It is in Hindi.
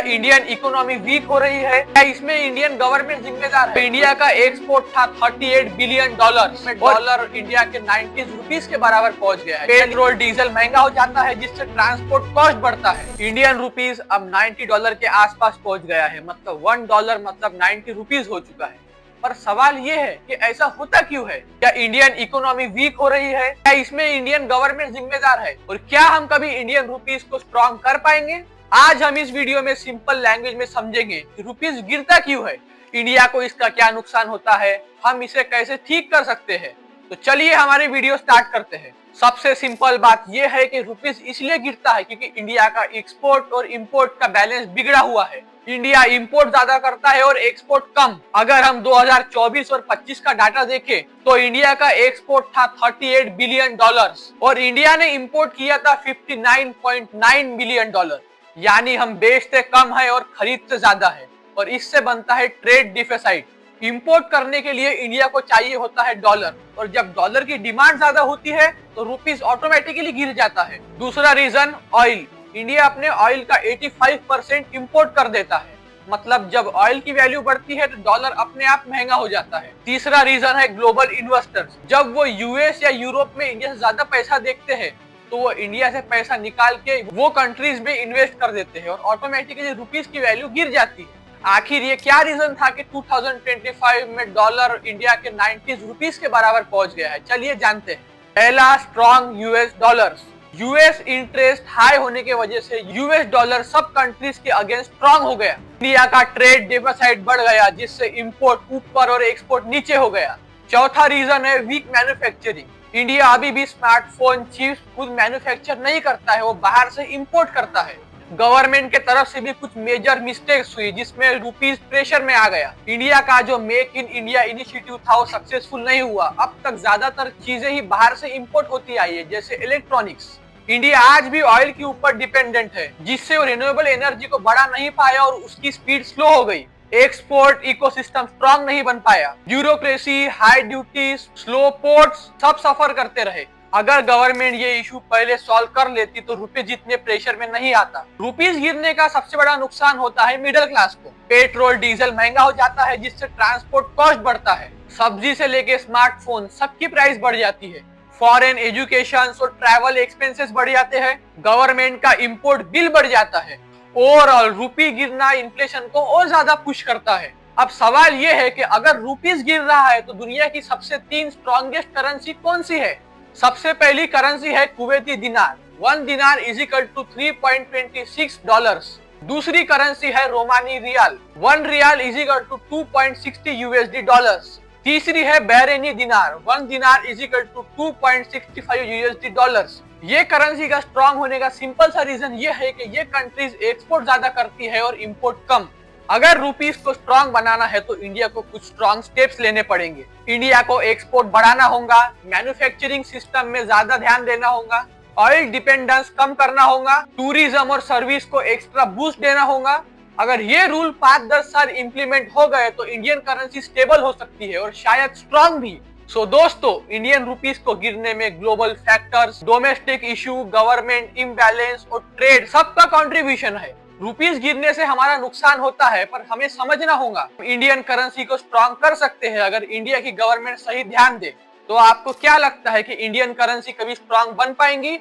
इंडियन इकोनॉमी वीक हो रही है? क्या इसमें इंडियन गवर्नमेंट जिम्मेदार है? इंडिया का एक्सपोर्ट था 38 बिलियन डॉलर में, डॉलर इंडिया के 90 रुपीस के बराबर पहुंच गया है। पेट्रोल डीजल महंगा हो जाता है जिससे ट्रांसपोर्ट कॉस्ट बढ़ता है। इंडियन रुपीस अब $90 के आसपास पहुंच गया है, मतलब $1 मतलब 90 रुपीस हो चुका है। पर सवाल ये है कि ऐसा होता क्यों है? क्या इंडियन इकोनॉमी वीक हो रही है? क्या इसमें इंडियन गवर्नमेंट जिम्मेदार है? और क्या हम कभी इंडियन रुपीस को स्ट्रॉन्ग कर पाएंगे? आज हम इस वीडियो में सिंपल लैंग्वेज में समझेंगे कि रुपीस गिरता क्यों है, इंडिया को इसका क्या नुकसान होता है, हम इसे कैसे ठीक कर सकते हैं। तो चलिए हमारी वीडियो स्टार्ट करते हैं। सबसे सिंपल बात यह है कि रुपीस इसलिए गिरता है क्योंकि इंडिया का एक्सपोर्ट और इंपोर्ट का बैलेंस बिगड़ा हुआ है। इंडिया इंपोर्ट ज्यादा करता है और एक्सपोर्ट कम। अगर हम 2024 और 25 का डाटा देखें तो इंडिया का एक्सपोर्ट था 38 बिलियन डॉलर और इंडिया ने इंपोर्ट किया था 59.9 बिलियन डॉलर। यानी हम बेचते कम है और खरीदते ज्यादा है, और इससे बनता है ट्रेड डिफिसिट। इंपोर्ट करने के लिए इंडिया को चाहिए होता है डॉलर, और जब डॉलर की डिमांड ज्यादा होती है तो रुपीस ऑटोमेटिकली गिर जाता है। दूसरा रीजन ऑयल। इंडिया अपने ऑयल का 85% इंपोर्ट कर देता है, मतलब जब ऑयल की वैल्यू बढ़ती है तो डॉलर अपने आप महंगा हो जाता है। तीसरा रीजन है ग्लोबल इन्वेस्टर्स। जब वो यूएस या यूरोप में इंडिया से ज्यादा पैसा देखते हैं तो वो इंडिया से पैसा निकाल के वो कंट्रीज में इन्वेस्ट कर देते हैं और ऑटोमेटिकली रुपीस की वैल्यू गिर जाती है। आखिर ये क्या रीजन था कि 2025 में डॉलर इंडिया के 90 रुपीस के बराबर पहुंच गया है? चलिए जानते हैं। पहला, strong US dollar. US interest high होने की वजह से यूएस डॉलर सब कंट्रीज के अगेंस्ट स्ट्रॉन्ग हो गया। इंडिया का ट्रेड डेफिसिट बढ़ गया जिससे इंपोर्ट ऊपर और एक्सपोर्ट नीचे हो गया। चौथा रीजन है वीक मैन्युफैक्चरिंग। इंडिया अभी भी स्मार्टफोन चिप्स खुद मैन्युफैक्चर नहीं करता है, वो बाहर से इंपोर्ट करता है। गवर्नमेंट के तरफ से भी कुछ मेजर मिस्टेक्स हुई जिसमें रुपीस प्रेशर में आ गया। इंडिया का जो मेक इन इंडिया इनिशिएटिव था वो सक्सेसफुल नहीं हुआ। अब तक ज्यादातर चीजें ही बाहर से इंपोर्ट होती आई है, जैसे इलेक्ट्रॉनिक्स। इंडिया आज भी ऑयल के ऊपर डिपेंडेंट है जिससे वो रिन्यूएबल एनर्जी को बढ़ा नहीं पाया और उसकी स्पीड स्लो हो गई। एक्सपोर्ट इकोसिस्टम स्ट्रॉन्ग नहीं बन पाया। Bureaucracy, high duty, slow ports सब सफर करते रहे। अगर गवर्नमेंट ये इशू पहले सॉल्व कर लेती तो रुपीस जितने प्रेशर में नहीं आता। रुपीस गिरने का सबसे बड़ा नुकसान होता है मिडिल क्लास को। पेट्रोल डीजल महंगा हो जाता है जिससे ट्रांसपोर्ट कॉस्ट बढ़ता है। सब्जी से लेके स्मार्टफोन सबकी प्राइस बढ़ जाती है। फॉरेन एजुकेशन और ट्रैवल एक्सपेंसेस बढ़ जाते हैं। गवर्नमेंट का इंपोर्ट बिल बढ़ जाता है। ओवरऑल रुपी गिरना इन्फ्लेशन को और ज्यादा पुश करता है। अब सवाल ये है कि अगर रुपीस गिर रहा है तो दुनिया की सबसे 3 स्ट्रॉन्गेस्ट करेंसी कौन सी है? सबसे पहली करेंसी है कुवैती दिनार। 1 दिनार इज इक्वल टू $3.26। दूसरी करेंसी है Omani rial. 1 rial is equal to $2.60 USD dollars. तीसरी है Bahraini dinar. 1 dinar is equal to $2.65 USD dollars. ये करेंसी का स्ट्रॉन्ग होने का सिंपल सा रीजन ये है कि ये कंट्रीज एक्सपोर्ट ज्यादा करती है और इंपोर्ट कम। अगर रुपीस को स्ट्रॉन्ग बनाना है तो इंडिया को कुछ स्ट्रॉन्ग स्टेप्स लेने पड़ेंगे। इंडिया को एक्सपोर्ट बढ़ाना होगा, मैन्युफैक्चरिंग सिस्टम में ज्यादा ध्यान देना होगा, ऑयल डिपेंडेंस कम करना होगा, टूरिज्म और सर्विस को एक्स्ट्रा बूस्ट देना होगा। अगर ये रूल 5-10 साल इंप्लीमेंट हो गए तो इंडियन करेंसी स्टेबल हो सकती है और शायद स्ट्रॉन्ग भी। सो दोस्तों, इंडियन रुपीस को गिरने में global factors, domestic issue, government imbalance और ट्रेड सबका कंट्रीब्यूशन है। रुपीस गिरने से हमारा नुकसान होता है पर हमें समझना होगा इंडियन करेंसी को स्ट्रॉन्ग कर सकते हैं अगर इंडिया की गवर्नमेंट सही ध्यान दे। तो आपको क्या लगता है कि इंडियन करेंसी कभी स्ट्रॉन्ग बन पाएंगी